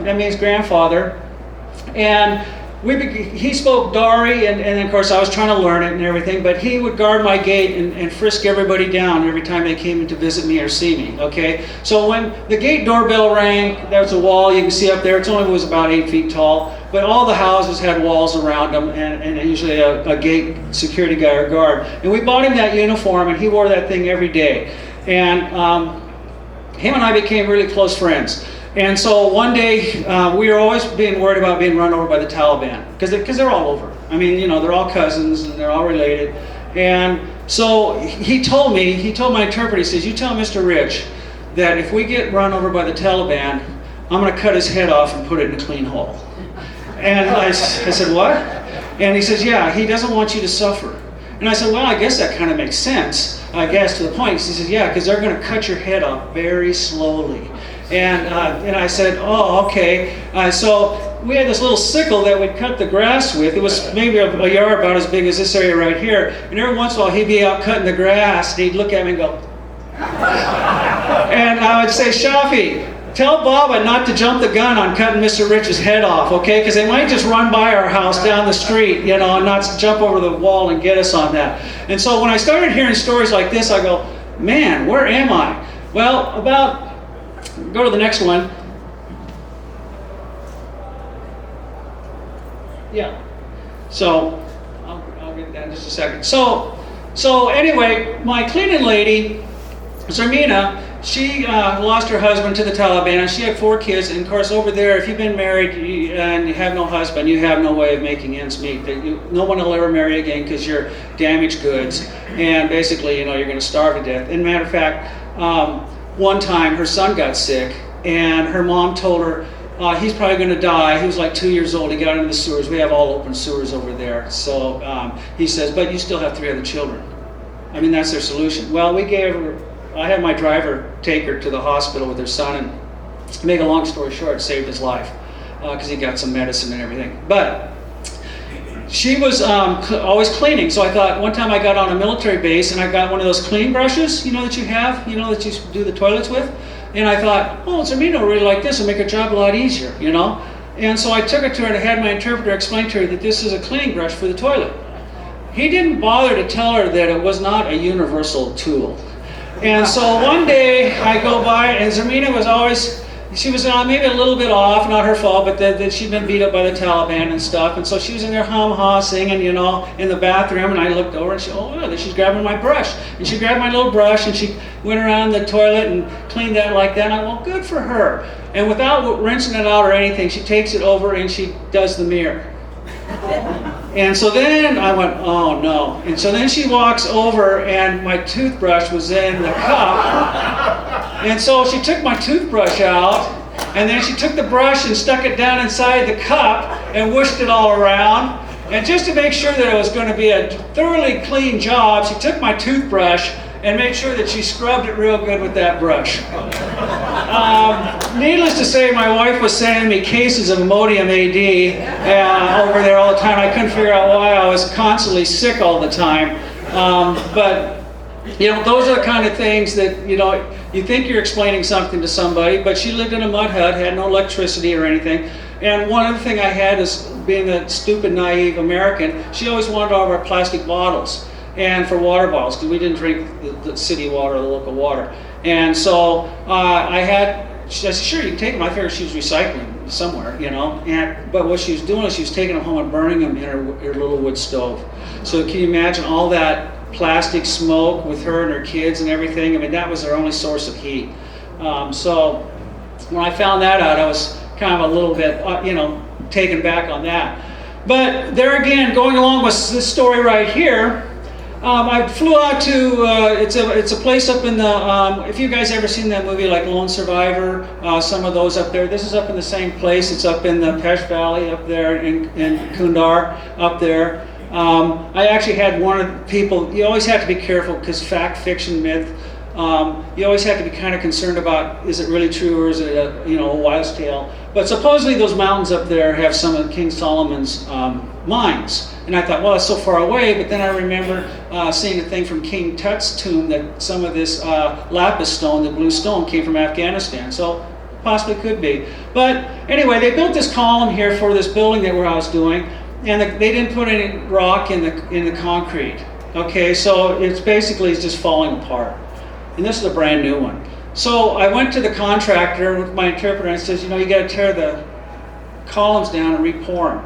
that means grandfather. And he spoke Dari, and of course I was trying to learn it and everything, but he would guard my gate and frisk everybody down every time they came in to visit me or see me, okay? So when the gate doorbell rang, there's a wall you can see up there, it only was about 8 feet tall, but all the houses had walls around them and usually a gate security guy or guard. And we bought him that uniform and he wore that thing every day. And him and I became really close friends. And so one day, we were always being worried about being run over by the Taliban, because they're all over. I mean, you know, they're all cousins and they're all related. And so he told my interpreter, he says, you tell Mr. Rich that if we get run over by the Taliban, I'm going to cut his head off and put it in a clean hole. And I said, what? And he says, yeah, he doesn't want you to suffer. And I said, well, I guess that kind of makes sense, I guess, to the point. He says, yeah, because they're going to cut your head off very slowly. And I said, oh, okay. So we had this little sickle that we'd cut the grass with. It was maybe a yard about as big as this area right here. And every once in a while, he'd be out cutting the grass, and he'd look at me and go, and I would say, Shafi, tell Baba not to jump the gun on cutting Mr. Rich's head off, okay? Because they might just run by our house down the street, you know, and not jump over the wall and get us on that. And so when I started hearing stories like this, I go, man, where am I? Well, go to the next one. Yeah. So I'll get that in just a second. So anyway, my cleaning lady, Zarmina, she lost her husband to the Taliban, and she had 4 kids. And of course, over there, if you've been married and you have no husband, you have no way of making ends meet. No one will ever marry again because you're damaged goods, and basically, you know, you're going to starve to death. And matter of fact, one time her son got sick, and her mom told her, he's probably going to die. He was like 2 years old. He got into the sewers. We have all open sewers over there. So he says, but you still have 3 other children. I mean, that's their solution. Well, I had my driver take her to the hospital with her son, and to make a long story short, saved his life because he got some medicine and everything. But she was always cleaning. So I thought, one time I got on a military base and I got one of those clean brushes, you know, that you have, you know, that you do the toilets with. And I thought, oh, Zarmina will really like this. It'll make her job a lot easier, you know. And so I took it to her and I had my interpreter explain to her that this is a cleaning brush for the toilet. He didn't bother to tell her that it was not a universal tool. And so one day I go by, and Zarmina was always, she was maybe a little bit off, not her fault, but that she'd been beat up by the Taliban and stuff. And so she was in there hum-ha singing, you know, in the bathroom, and I looked over and she, oh, yeah, she's grabbing my brush. And she grabbed my little brush and she went around the toilet and cleaned that like that. And I went, well, good for her. And without rinsing it out or anything, she takes it over and she does the mirror. And so then I went, oh no. And so then she walks over and my toothbrush was in the cup. And so she took my toothbrush out, and then she took the brush and stuck it down inside the cup and whooshed it all around. And just to make sure that it was going to be a thoroughly clean job, she took my toothbrush and made sure that she scrubbed it real good with that brush. Needless to say, my wife was sending me cases of Imodium AD over there all the time. I couldn't figure out why I was constantly sick all the time. But, you know, those are the kind of things that, you know, you think you're explaining something to somebody, but she lived in a mud hut, had no electricity or anything. And one other thing I had is, being a stupid, naive American, she always wanted all of our plastic bottles. And for water bottles, because we didn't drink the city water or the local water. And so I said, sure, you can take them. I figured she was recycling somewhere, you know. But what she was doing is she was taking them home and burning them in her little wood stove. So can you imagine all that plastic smoke with her and her kids and everything? I mean, that was her only source of heat. So when I found that out, I was kind of a little bit, you know, taken back on that. But there again, going along with this story right here, I flew out to, it's a place up in the, if you guys ever seen that movie like Lone Survivor, some of those up there, this is up in the same place. It's up in the Pesh Valley up there in Kundar up there. I actually had one of the people, you always have to be careful because fact, fiction, myth, you always have to be kind of concerned about, is it really true or is it a, you know, a wives' tale? But supposedly those mountains up there have some of King Solomon's mines. And I thought, well, it's so far away, but then I remember seeing a thing from King Tut's tomb that some of this lapis stone, the blue stone, came from Afghanistan. So possibly could be. But anyway, they built this column here for this building that where I was doing, and they didn't put any rock in the concrete. Okay, so it's just falling apart. And this is a brand new one. So I went to the contractor with my interpreter and I says, you know, you got to tear the columns down and re-pour them.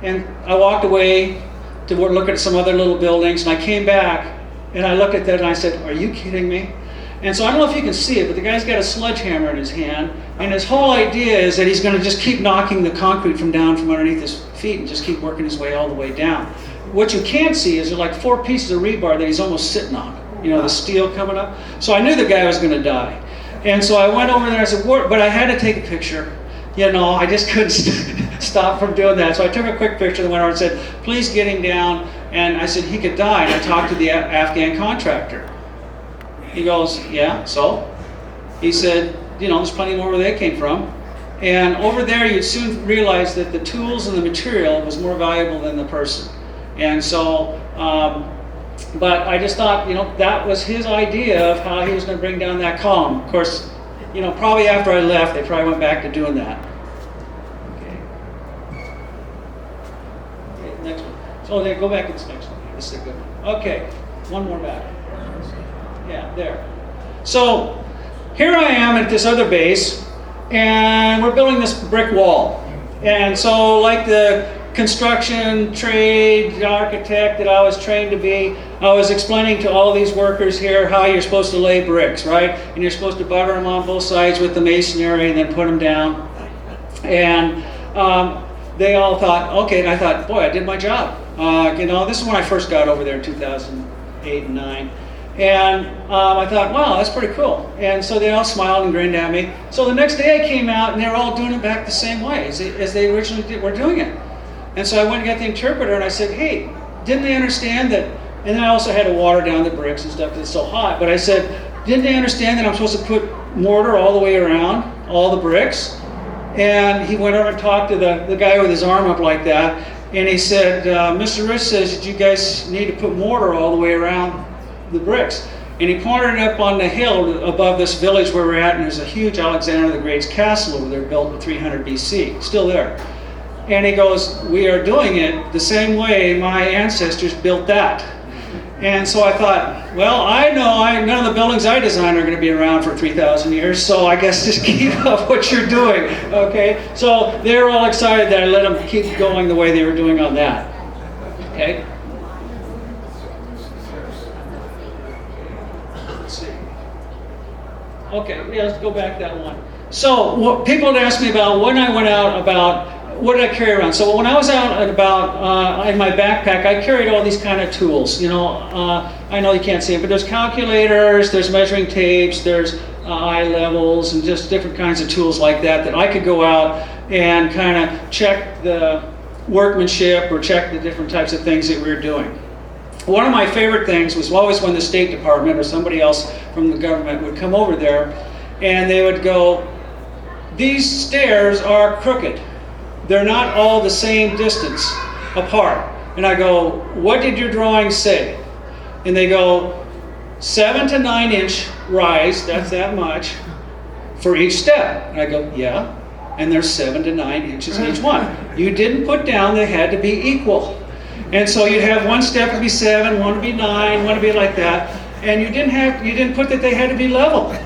And I walked away to look at some other little buildings, and I came back and I looked at that and I said, are you kidding me? And so I don't know if you can see it, but the guy's got a sledgehammer in his hand, and his whole idea is that he's going to just keep knocking the concrete from underneath his feet and just keep working his way all the way down. What you can't see is there's like 4 pieces of rebar that he's almost sitting on. You know, the steel coming up. So I knew the guy was going to die. And so I went over there and I said, but I had to take a picture. You know, I just couldn't stop from doing that. So I took a quick picture and went over and said, please get him down. And I said, he could die. And I talked to the Afghan contractor. He goes, yeah, so? He said, you know, there's plenty more where they came from. And over there, you'd soon realize that the tools and the material was more valuable than the person. And so, but I just thought, you know, that was his idea of how he was going to bring down that column. Of course, you know, probably after I left, they probably went back to doing that. Okay, next one. So then go back to this next one. This is a good one. Okay, one more back. Yeah, there. So here I am at this other base, and we're building this brick wall. And so like the construction trade architect that I was trained to be, I was explaining to all these workers here how you're supposed to lay bricks, right? And you're supposed to butter them on both sides with the masonry and then put them down. And they all thought, okay, and I thought, boy, I did my job. You know, this is when I first got over there in 2008 and 9. And I thought, wow, that's pretty cool. And so they all smiled and grinned at me. So the next day I came out and they were all doing it back the same way as they originally were doing it. And so I went and got the interpreter and I said, hey, didn't they understand that? And then I also had to water down the bricks and stuff because it's so hot. But I said, didn't they understand that I'm supposed to put mortar all the way around all the bricks? And he went over and talked to the guy with his arm up like that. And he said, Mr. Rich says that you guys need to put mortar all the way around the bricks. And he pointed it up on the hill above this village where we're at. And there's a huge Alexander the Great's castle over there built in 300 BC, still there. And he goes, we are doing it the same way my ancestors built that. And so I thought, well, I know none of the buildings I design are going to be around for 3,000 years, so I guess just keep up what you're doing, okay? So they were all excited that I let them keep going the way they were doing on that, okay? Let's see. Okay, yeah, let's go back that one. So people had asked me about when I went out about what did I carry around? So when I was out and about in my backpack, I carried all these kind of tools. You know, I know you can't see it, but there's calculators, there's measuring tapes, there's eye levels, and just different kinds of tools like that I could go out and kind of check the workmanship or check the different types of things that we were doing. One of my favorite things was always when the State Department or somebody else from the government would come over there and they would go, these stairs are crooked. They're not all the same distance apart. And I go, what did your drawing say? And they go, 7 to 9 inch rise, that's that much, for each step. And I go, yeah, and there's 7 to 9 inches in each one. You didn't put down they had to be equal. And so you'd have one step to be 7, one to be 9, one to be like that. And you didn't put that they had to be level.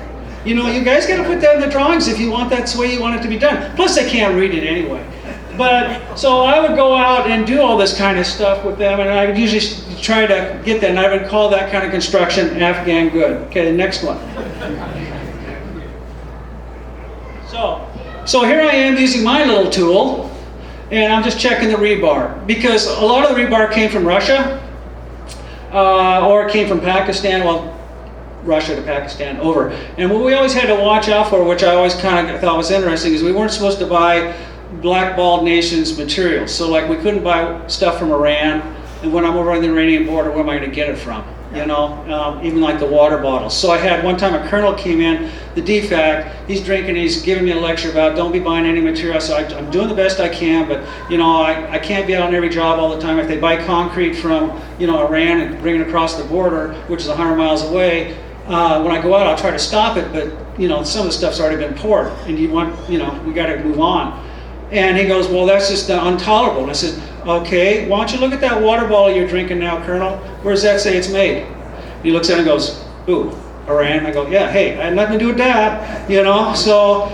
You know, you guys got to put that in the drawings if you want that's the way you want it to be done. Plus they can't read it anyway. But, so I would go out and do all this kind of stuff with them, and I would usually try to get that, and I would call that kind of construction Afghan good. Okay, the next one. So here I am using my little tool, and I'm just checking the rebar, because a lot of the rebar came from Russia, or it came from Pakistan, well, Russia to Pakistan, over. And what we always had to watch out for, which I always kind of thought was interesting, is we weren't supposed to buy blackballed nations materials. So like we couldn't buy stuff from Iran, and when I'm over on the Iranian border, where am I going to get it from? You know, even like the water bottles. So I had one time a colonel came in, the DFAC, he's drinking, he's giving me a lecture about don't be buying any material. So I'm doing the best I can, but you know, I can't be out on every job all the time. If they buy concrete from, you know, Iran and bring it across the border, which is 100 miles away, when I go out, I'll try to stop it, but some of the stuff's already been poured, and we got to move on. And he goes, well, that's just intolerable. And I said, okay, why don't you look at that water bottle you're drinking now, Colonel? Where does that say it's made? He looks at it and goes, ooh, Iran. I go, yeah, hey, I had nothing to do with that, So,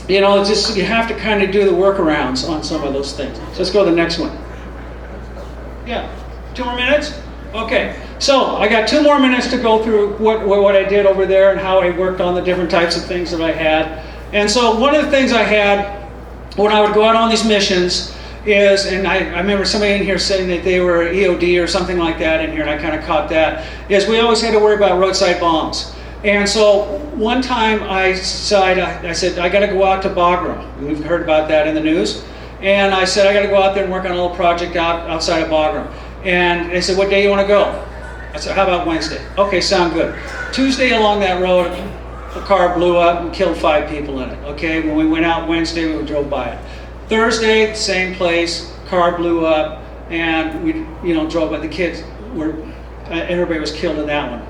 just you have to kind of do the workarounds on some of those things. So let's go to the next one. Yeah, 2 more minutes? Okay, so I got 2 more minutes to go through what I did over there and how I worked on the different types of things that I had. And so one of the things I had when I would go out on these missions is, and I remember somebody in here saying that they were EOD or something like that in here, and I kind of caught that, is we always had to worry about roadside bombs. And so one time I said, I got to go out to Bagram. We've heard about that in the news. And I said, I got to go out there and work on a little project outside of Bagram. And they said, what day you want to go? I said, how about Wednesday? Okay, sound good. Tuesday along that road, a car blew up and killed 5 people in it. Okay, when we went out Wednesday, we drove by it. Thursday, same place, car blew up, and we drove by. The kids everybody was killed in that one.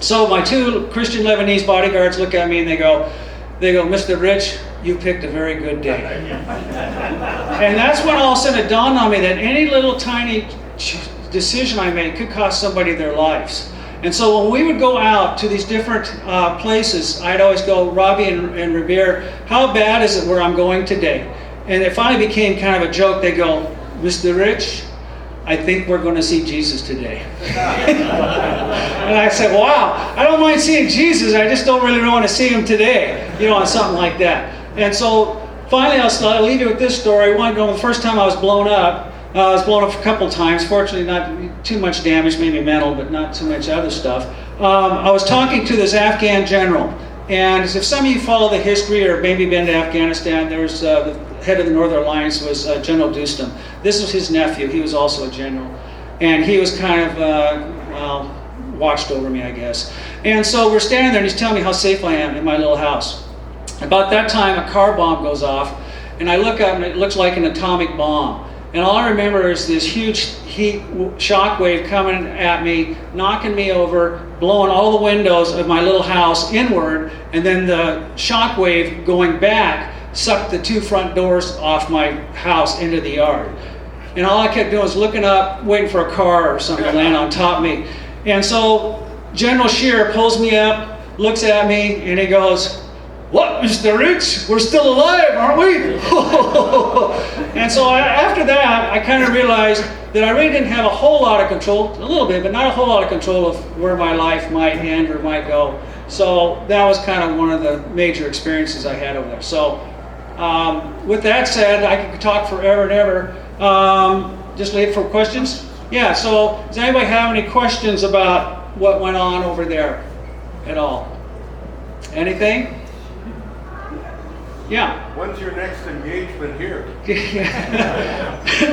So my 2 Christian Lebanese bodyguards look at me and they go, Mr. Rich, you picked a very good day. And that's when all of a sudden it dawned on me that any little tiny decision I made could cost somebody their lives. And so when we would go out to these different places, I'd always go, Robbie and Revere, how bad is it where I'm going today? And it finally became kind of a joke. They go, Mr. Rich, I think we're going to see Jesus today. And I said, wow, I don't mind seeing Jesus, I just don't really want to see him today, on something like that. And so finally, I'll leave you with this story. The first time I was blown up, I was blown up a couple times. Fortunately, not too much damage, maybe mental, but not too much other stuff. I was talking to this Afghan general. And if some of you follow the history or maybe been to Afghanistan, there's the head of the Northern Alliance was General Dustam. This was his nephew. He was also a general. And he was kind of, watched over me, I guess. And so we're standing there and he's telling me how safe I am in my little house. About that time, a car bomb goes off. And I look up and it looks like an atomic bomb. And all I remember is this huge heat shock wave coming at me, knocking me over, blowing all the windows of my little house inward, and then the shock wave going back sucked the 2 front doors off my house into the yard. And all I kept doing was looking up, waiting for a car or something to land on top of me. And so General Scheer pulls me up, looks at me, and he goes, what, Mr. Rich? We're still alive, aren't we? And so after that, I kind of realized that I really didn't have a whole lot of control, a little bit, but not a whole lot of control of where my life might end or might go. So that was kind of one of the major experiences I had over there. So with that said, I could talk forever and ever. Just leave for questions. Yeah, so does anybody have any questions about what went on over there at all? Anything? Yeah. When's your next engagement here?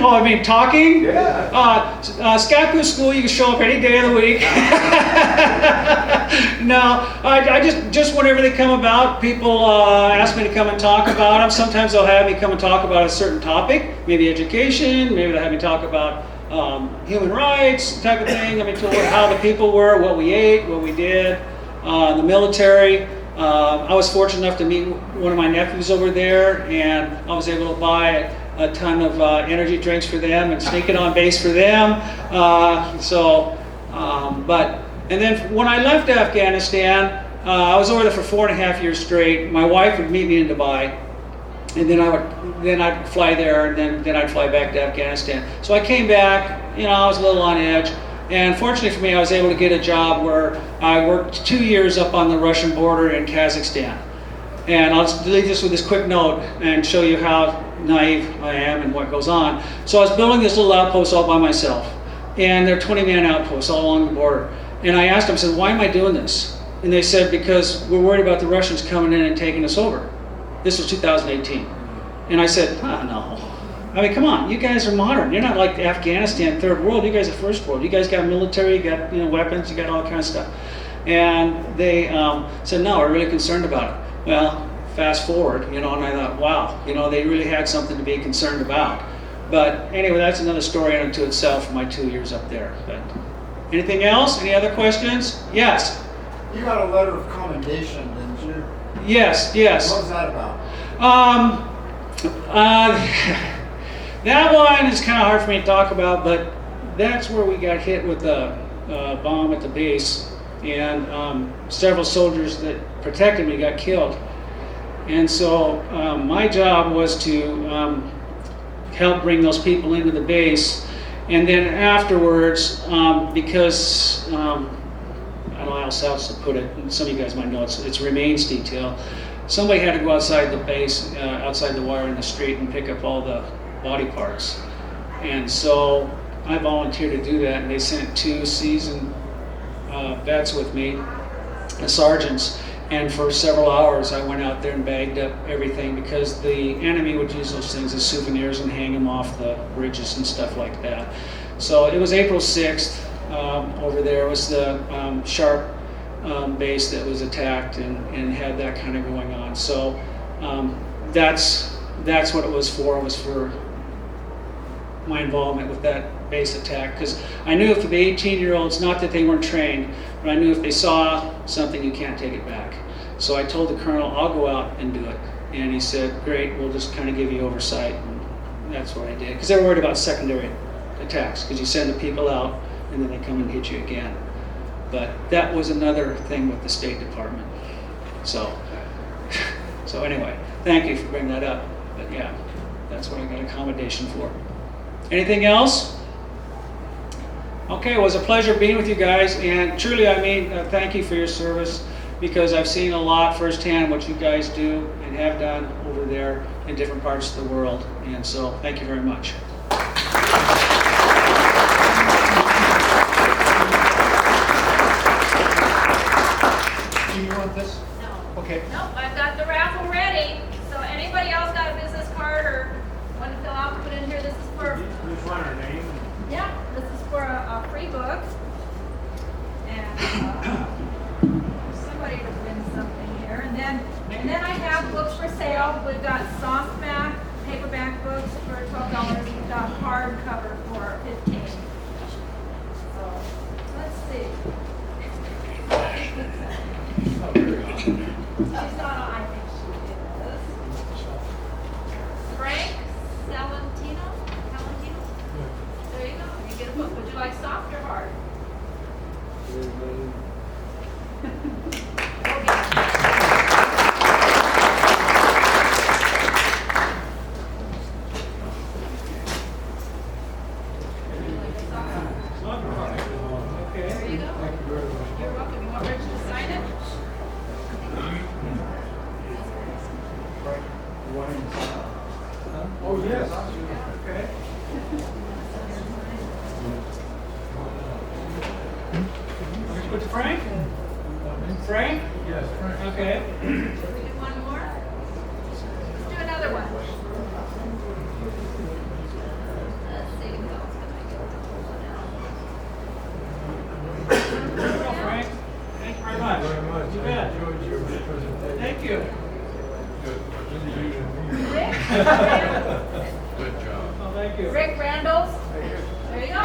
Oh, I mean talking? Yeah. Scapoo School, you can show up any day of the week. No, I just whenever they come about, people ask me to come and talk about them. Sometimes they'll have me come and talk about a certain topic, maybe education, maybe they'll have me talk about human rights type of thing. I mean, how the people were, what we ate, what we did, the military. I was fortunate enough to meet one of my nephews over there, and I was able to buy a ton of energy drinks for them and sneak it on base for them. And then when I left Afghanistan, I was over there for 4.5 years straight. My wife would meet me in Dubai, and then I'd fly there, and then I'd fly back to Afghanistan. So I came back, I was a little on edge. And fortunately for me, I was able to get a job where I worked 2 years up on the Russian border in Kazakhstan. And I'll just leave this with this quick note and show you how naive I am and what goes on. So I was building this little outpost all by myself. And they're 20-man outposts all along the border. And I asked them, I said, why am I doing this? And they said, because we're worried about the Russians coming in and taking us over. This was 2018. And I said, no. I mean, come on, you guys are modern. You're not like Afghanistan, third world. You guys are first world. You guys got military, you got weapons, you got all kinds of stuff. And they said, no, we're really concerned about it. Well, fast forward, and I thought, wow, they really had something to be concerned about. But anyway, that's another story unto itself, my 2 years up there. But Anything else? Any other questions? Yes. You got a letter of commendation, didn't you? Yes, yes. What was that about? That one is kind of hard for me to talk about, but that's where we got hit with the bomb at the base, and several soldiers that protected me got killed. And so my job was to help bring those people into the base, and then afterwards, because I don't know how else to put it, and some of you guys might know it's remains detail. Somebody had to go outside the base, outside the wire in the street, and pick up all the body parts. And so I volunteered to do that, and they sent 2 seasoned vets with me, sergeants. And for several hours, I went out there and bagged up everything, because the enemy would use those things as souvenirs and hang them off the bridges and stuff like that. So it was April 6th over there. It was the Sharp base that was attacked and had that kind of going on. So that's what it was for. It was for my involvement with that base attack, because I knew for the 18-year-olds, not that they weren't trained, but I knew if they saw something, you can't take it back. So I told the colonel, I'll go out and do it. And he said, great, we'll just kind of give you oversight. And that's what I did, because they were worried about secondary attacks, because you send the people out and then they come and hit you again. But that was another thing with the State Department. So anyway, thank you for bringing that up. But yeah, that's what I got accommodation for. Anything else? Okay, it was a pleasure being with you guys, and truly, I mean, thank you for your service, because I've seen a lot firsthand what you guys do and have done over there in different parts of the world, and so thank you very much. Do you want this? No. Okay. Nope, I've got the raffle ready. So anybody else got a business card or want to fill out, put in here. This is for, Just want our name. yeah, this is for a free book. And somebody to win something here. And then I have books for sale. We've got softback, paperback books for $12. We've got hardcover for $15. So let's see. She's not on, I think she is. Frank Salentino? There you go. You get a book. Would you like soft or hard? Okay. There you go. You're welcome. You want Rich to sign it? Oh, yes. Okay. With Frank? Frank? Yes, Frank. Okay. We do one more? Let's do another one. Let's see who else can I get? There you go, Frank. Thank you very much. You bet. Enjoyed your presentation. Thank you. Rick? Good job. Oh, thank you. Rick Randalls? There you go.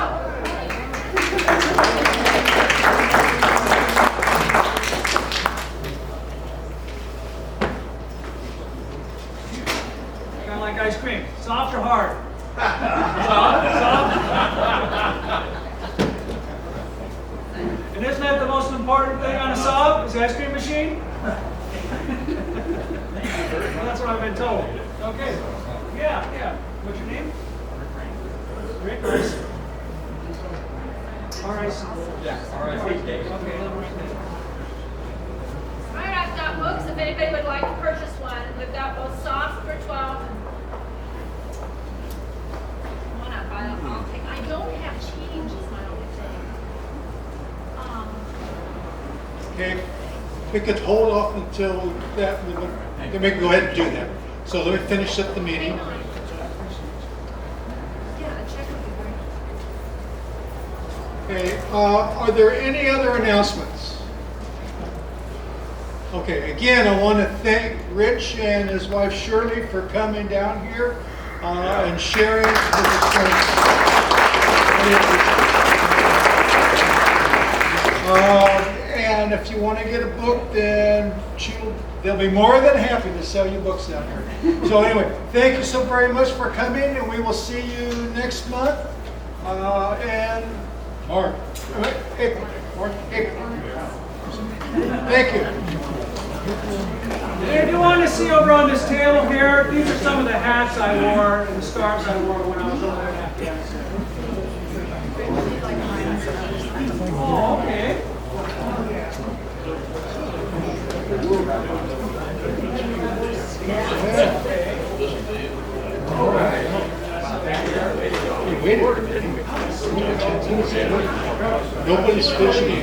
Kind of like ice cream. Soft or hard? Soft? And isn't that the most important thing on a Saab? Is the ice cream machine? Well, that's what I've been told. Okay. Yeah. What's your name? Rick. Rick. All right. Yeah, all right. Okay. All right, I've got books. If anybody would like to purchase one, we've got both soft for 12 and one up. I'll take. I don't have change. Is my only thing. Okay, we could hold off until that, then we can go ahead and do that. So let me finish up the meeting. Yeah, a check would be great. Okay, are there any other announcements? Okay, again, I want to thank Rich and his wife Shirley for coming down here and sharing his experience. Really appreciate it. And if you want to get a book, then they'll be more than happy to sell you books down here. So anyway, thank you so very much for coming, and we will see you next month. And Mark, April. Thank you. If you want to see over on this table here, these are some of the hats I wore and the scarves I wore when I was over there in Afghanistan. Oh, okay. Nobody's fishing.